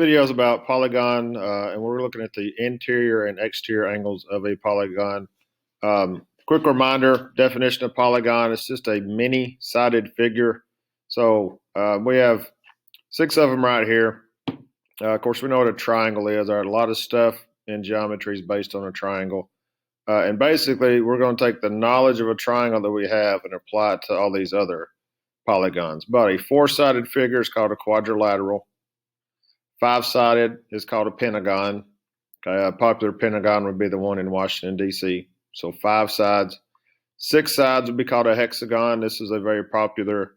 Videos about Polygon, and we're looking at the interior and exterior angles of a polygon. Quick reminder, definition of polygon, it's just a many-sided figure. So we have 6 of them right here. Of course, we know what a triangle is. There are a lot of stuff in geometry is based on a triangle. And basically, we're going to take the knowledge of a triangle that we have and apply it to all these other polygons. But a 4-sided figure is called a quadrilateral. 5-sided is called a pentagon. Okay, a popular pentagon would be the one in Washington, D.C. So 5 sides. 6 sides would be called a hexagon. This is a very popular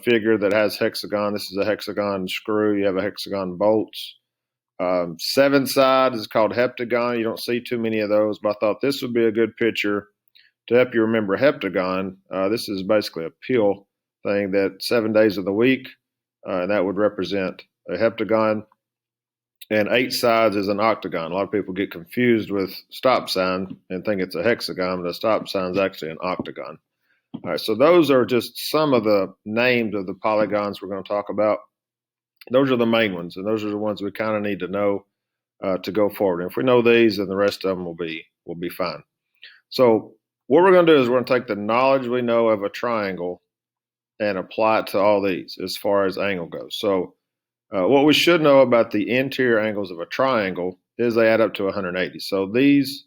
figure that has hexagon. This is a hexagon screw. You have a hexagon bolts. 7 sides is called heptagon. You don't see too many of those, but I thought this would be a good picture to help you remember heptagon. This is basically a pill thing that 7 days of the week, and that would represent a heptagon. And 8 sides is an octagon. A lot of people get confused with stop sign and think it's a hexagon, but a stop sign is actually an octagon. All right, so those are just some of the names of the polygons we're going to talk about. Those are the main ones, and those are the ones we kind of need to know to go forward. And if we know these, then the rest of them will be fine. So what we're going to do is we're going to take the knowledge we know of a triangle and apply it to all these as far as angle goes. So what we should know about the interior angles of a triangle is they add up to 180. So these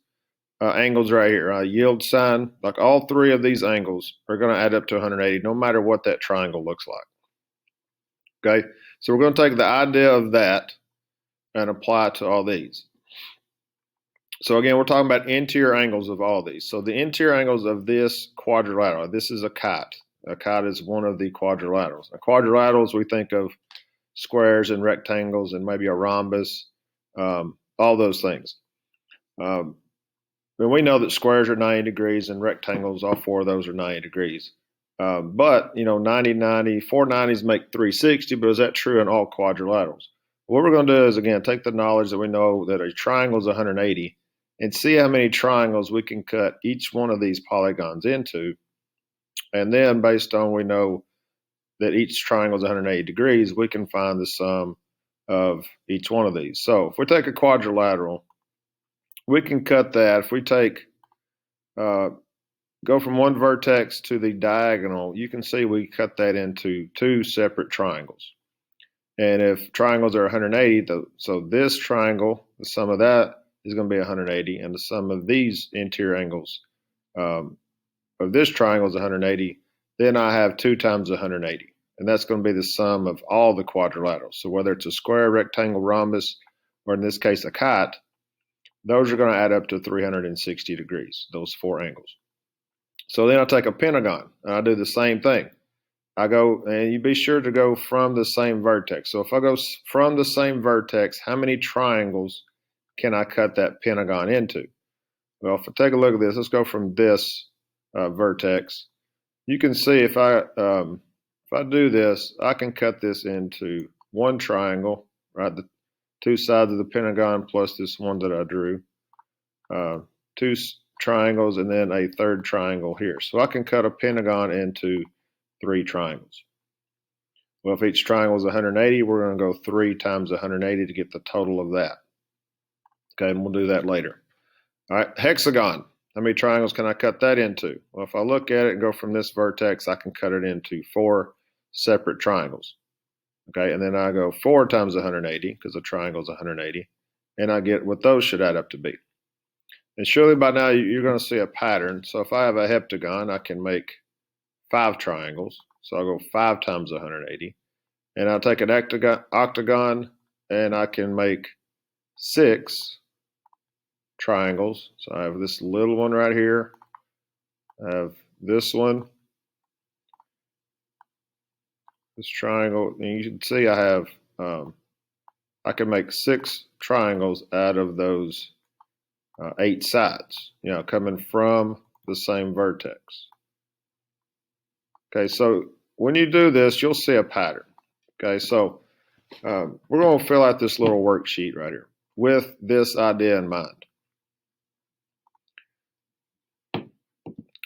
angles right here, yield sign, like all 3 of these angles are going to add up to 180 no matter what that triangle looks like. Okay, so we're going to take the idea of that and apply it to all these. So again, we're talking about interior angles of all these. So the interior angles of this quadrilateral, this is a kite. A kite is one of the quadrilaterals. Now, quadrilaterals, we think of squares and rectangles and maybe a rhombus, all those things. And we know that squares are 90 degrees and rectangles, all 4 of those are 90 degrees. But, 90, 90, 490s make 360, but is that true in all quadrilaterals? What we're going to do is, again, take the knowledge that we know that a triangle is 180 and see how many triangles we can cut each one of these polygons into. And then based on we know that each triangle is 180 degrees, we can find the sum of each one of these. So if we take a quadrilateral, we can cut that. If we take, go from one vertex to the diagonal, you can see we cut that into 2 separate triangles. And if triangles are 180, so this triangle, the sum of that is going to be 180, and the sum of these interior angles of this triangle is 180, then I have 2 times 180. And that's going to be the sum of all the quadrilaterals. So whether it's a square, rectangle, rhombus, or in this case a kite, those are going to add up to 360 degrees, those 4 angles. So then I'll take a pentagon, and I do the same thing. I go, and you be sure to go from the same vertex. So if I go from the same vertex, how many triangles can I cut that pentagon into? Well, if I take a look at this, let's go from this vertex. You can see if I do this, I can cut this into 1 triangle, right? The 2 sides of the pentagon plus this one that I drew. 2 triangles and then a 3rd triangle here. So I can cut a pentagon into 3 triangles. Well, if each triangle is 180, we're going to go 3 times 180 to get the total of that. Okay, and we'll do that later. All right, hexagon. How many triangles can I cut that into? Well, if I look at it and go from this vertex, I can cut it into 4 separate triangles. Okay, and then I go 4 times 180 because a triangle is 180, and I get what those should add up to be. And surely by now you're going to see a pattern. So if I have a heptagon, I can make 5 triangles. So I'll go 5 times 180. And I'll take an octagon, and I can make 6 triangles. So I have this little one right here. I have this one. This triangle. And you can see I have, I can make 6 triangles out of those 8 sides, coming from the same vertex. Okay, so when you do this, you'll see a pattern. Okay, so we're going to fill out this little worksheet right here with this idea in mind.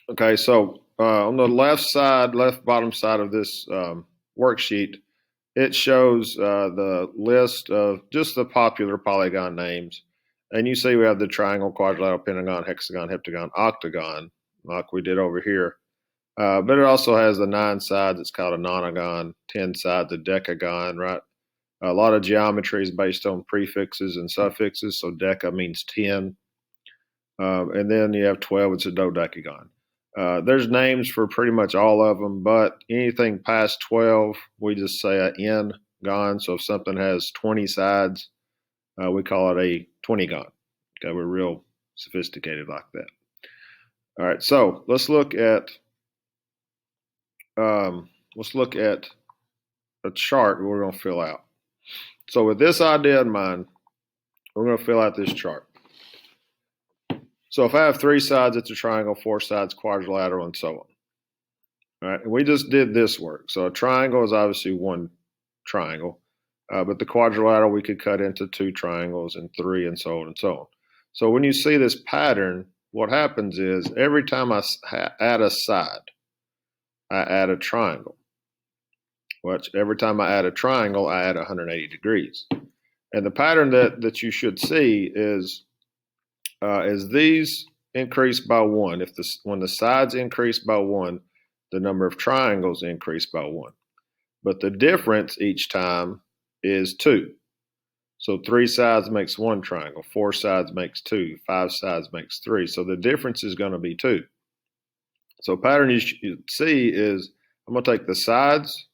Okay, so on the left bottom side of this worksheet, it shows the list of just the popular polygon names. And you see we have the triangle, quadrilateral, pentagon, hexagon, heptagon, octagon, like we did over here. But it also has the 9 sides. It's called a nonagon, 10 sides, a decagon, right? A lot of geometry is based on prefixes and suffixes. So deca means 10. And then you have 12, it's a dodecagon. There's names for pretty much all of them, but anything past 12, we just say an n-gon. So if something has 20 sides, we call it a 20-gon. Okay, we're real sophisticated like that. All right, so let's look at a chart we're going to fill out. So with this idea in mind, we're going to fill out this chart. So if I have 3 sides, it's a triangle, 4 sides, quadrilateral, and so on. All right, and we just did this work. So a triangle is obviously one triangle, but the quadrilateral we could cut into 2 triangles and 3 and so on and so on. So when you see this pattern, what happens is every time I add a side, I add a triangle. Which every time I add a triangle, I add 180 degrees. And the pattern that you should see is as these increase by 1, when the sides increase by 1, the number of triangles increase by 1. But the difference each time is 2. So 3 sides makes 1 triangle, 4 sides makes 2, 5 sides makes 3. So the difference is going to be 2. So pattern you should see is I'm going to take the sides,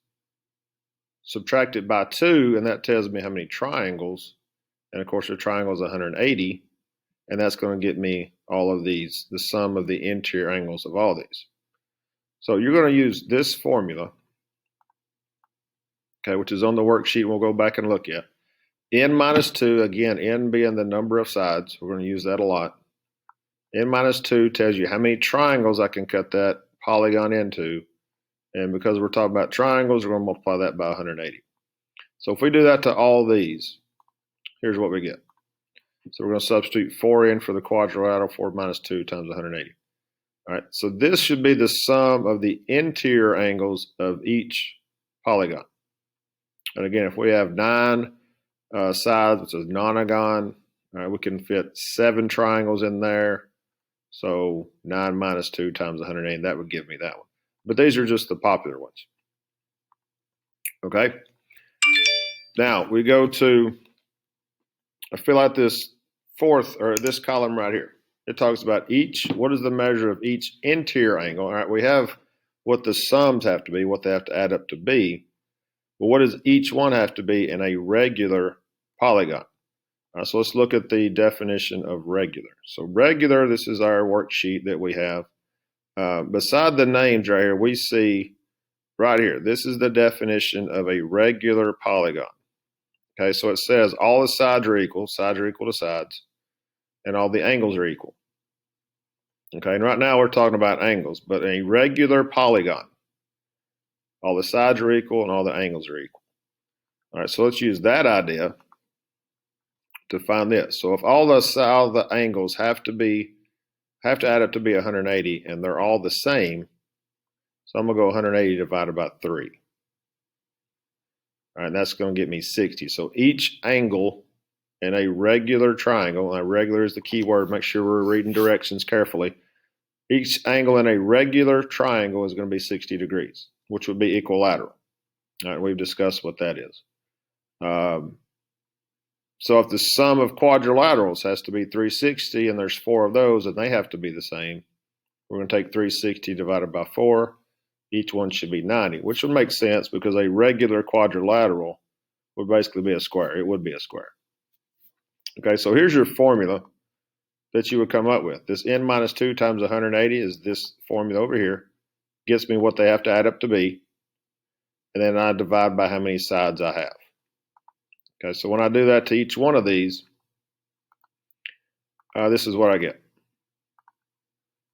subtract it by 2, and that tells me how many triangles. And of course, the triangle is 180, and that's going to get me all of these, the sum of the interior angles of all these. So you're going to use this formula, okay, which is on the worksheet. We'll go back and look at n minus 2. Again, n being the number of sides. We're going to use that a lot. N minus 2 tells you how many triangles I can cut that polygon into. And because we're talking about triangles, we're going to multiply that by 180. So if we do that to all these, here's what we get. So we're going to substitute 4 in for the quadrilateral, 4 minus 2 times 180. All right, so this should be the sum of the interior angles of each polygon. And again, if we have 9 sides, which is nonagon, we can fit 7 triangles in there. So 9 minus 2 times 180, that would give me that one. But these are just the popular ones. Okay. Now we go to, I fill out this this column right here. It talks about what is the measure of each interior angle. All right, we have what the sums have to be, what they have to add up to be. But what does each one have to be in a regular polygon? So let's look at the definition of regular. So regular, this is our worksheet that we have. Beside the names right here, we see right here, this is the definition of a regular polygon. Okay, so it says all the sides are equal to sides, and all the angles are equal. Okay, and right now we're talking about angles, but a regular polygon, all the sides are equal and all the angles are equal. All right, so let's use that idea to find this. So if all the angles have to add up to be 180, and they're all the same, so I'm going to go 180 divided by 3. All right, that's going to get me 60. So each angle in a regular triangle, and regular is the key word, make sure we're reading directions carefully. Each angle in a regular triangle is going to be 60 degrees, which would be equilateral. All right, we've discussed what that is. So if the sum of quadrilaterals has to be 360, and there's 4 of those, and they have to be the same, we're going to take 360 divided by 4. Each one should be 90, which would make sense because a regular quadrilateral would basically be a square. It would be a square. Okay, so here's your formula that you would come up with. This n minus 2 times 180 is this formula over here. Gets me what they have to add up to be. And then I divide by how many sides I have. Okay, so when I do that to each one of these, this is what I get.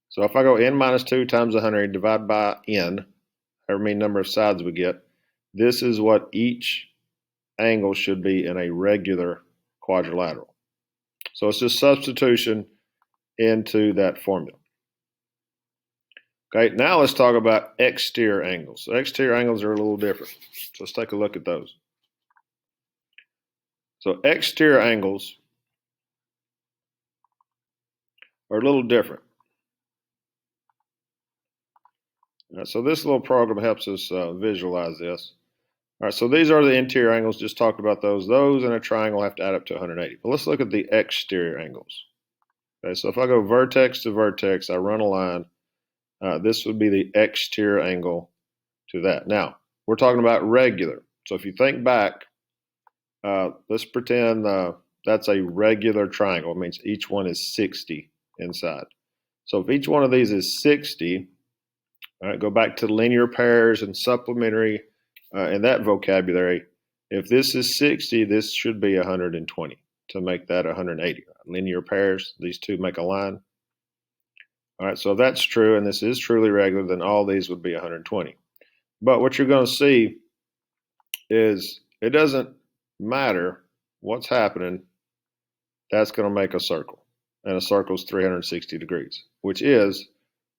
So if I go n minus 2 times 100, divide by n, however many number of sides we get, this is what each angle should be in a regular quadrilateral. So it's just substitution into that formula. Okay, now let's talk about exterior angles. So exterior angles are a little different. So let's take a look at those. So exterior angles are a little different. So this little program helps us visualize this. All right, so these are the interior angles, just talked about those. Those in a triangle have to add up to 180. But let's look at the exterior angles. Okay, so if I go vertex to vertex, I run a line. This would be the exterior angle to that. Now, we're talking about regular. So if you think back, let's pretend that's a regular triangle. It means each one is 60 inside. So if each one of these is 60, all right, go back to linear pairs and supplementary and that vocabulary. If this is 60, this should be 120 to make that 180. Linear pairs, these two make a line. All right, so if that's true, and this is truly regular, then all these would be 120. But what you're going to see is it doesn't matter what's happening, that's going to make a circle. And a circle is 360 degrees, which is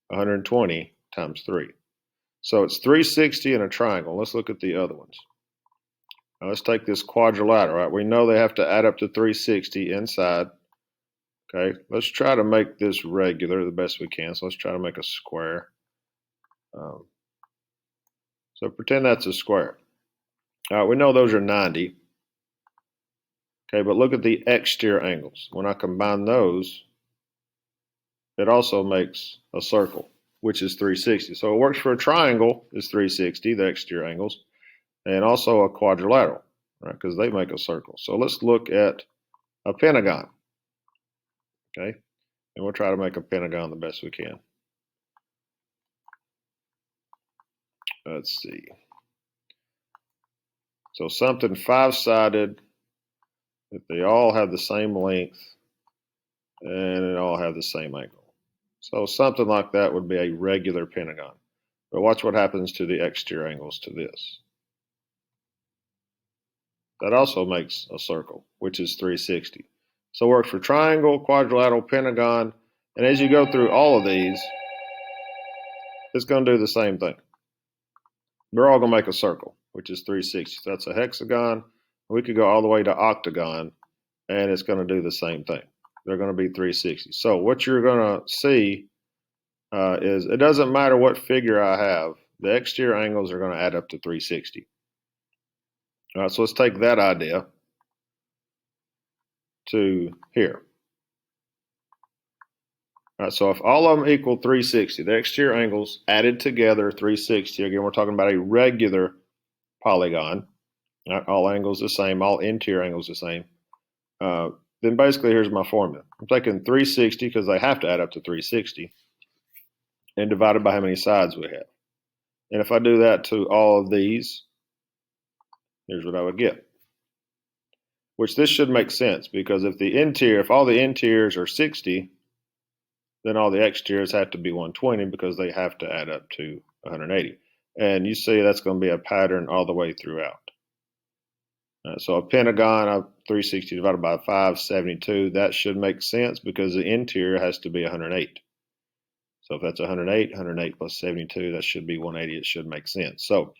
120 times 3. So it's 360 in a triangle. Let's look at the other ones. Now let's take this quadrilateral. Right? We know they have to add up to 360 inside. Okay, let's try to make this regular the best we can. So let's try to make a square. So pretend that's a square. We know those are 90. Okay, but look at the exterior angles. When I combine those, it also makes a circle, which is 360. So it works for a triangle, is 360, the exterior angles, and also a quadrilateral, right? Because they make a circle. So let's look at a pentagon. Okay, and we'll try to make a pentagon the best we can. Let's see. So something five-sided, that they all have the same length, and it all have the same angle. So something like that would be a regular pentagon. But watch what happens to the exterior angles to this. That also makes a circle, which is 360. So it works for triangle, quadrilateral, pentagon, and as you go through all of these, it's going to do the same thing. They're all going to make a circle, which is 360. So that's a hexagon. We could go all the way to octagon, and it's going to do the same thing. They're going to be 360. So what you're going to see is it doesn't matter what figure I have, the exterior angles are going to add up to 360. All right, so let's take that idea to here. All right, so if all of them equal 360, the exterior angles added together 360, again, we're talking about a regular polygon. Right, all angles the same, all interior angles the same. Then basically here's my formula. I'm taking 360 because they have to add up to 360 and divided by how many sides we have. And if I do that to all of these, here's what I would get. Which this should make sense because if all the interiors are 60, then all the exteriors have to be 120 because they have to add up to 180. And you see that's going to be a pattern all the way throughout. So a pentagon of 360 divided by 572, that should make sense because the interior has to be 108. So if that's 108, 108 plus 72, that should be 180. It should make sense. So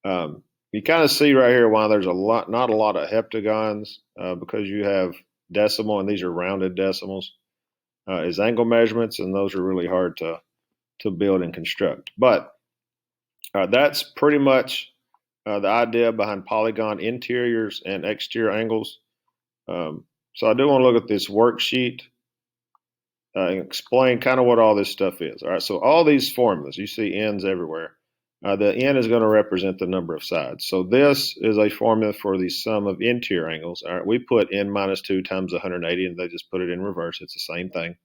you kind of see right here why there's not a lot of heptagons because you have decimal, and these are rounded decimals, is angle measurements, and those are really hard to build and construct. But that's pretty much the idea behind polygon interiors and exterior angles. So I do want to look at this worksheet and explain kind of what all this stuff is. All right, so all these formulas, you see n's everywhere. The n is going to represent the number of sides. So this is a formula for the sum of interior angles. All right, we put n minus 2 times 180, and they just put it in reverse. It's the same thing.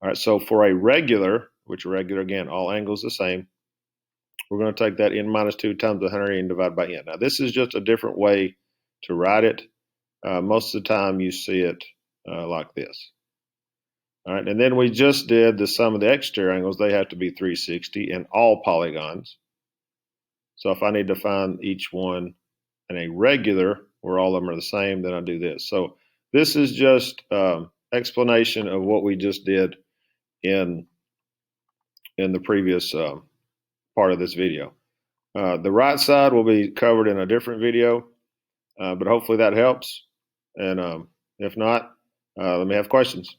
All right, so for a regular, which regular, again, all angles the same, we're going to take that n minus 2 times 180 and divide by n. Now, this is just a different way to write it. Most of the time, you see it like this. All right, and then we just did the sum of the exterior angles. They have to be 360 in all polygons. So if I need to find each one in a regular, where all of them are the same, then I do this. So this is just explanation of what we just did in the previous part of this video. The right side will be covered in a different video, but hopefully that helps. And if not, let me have questions.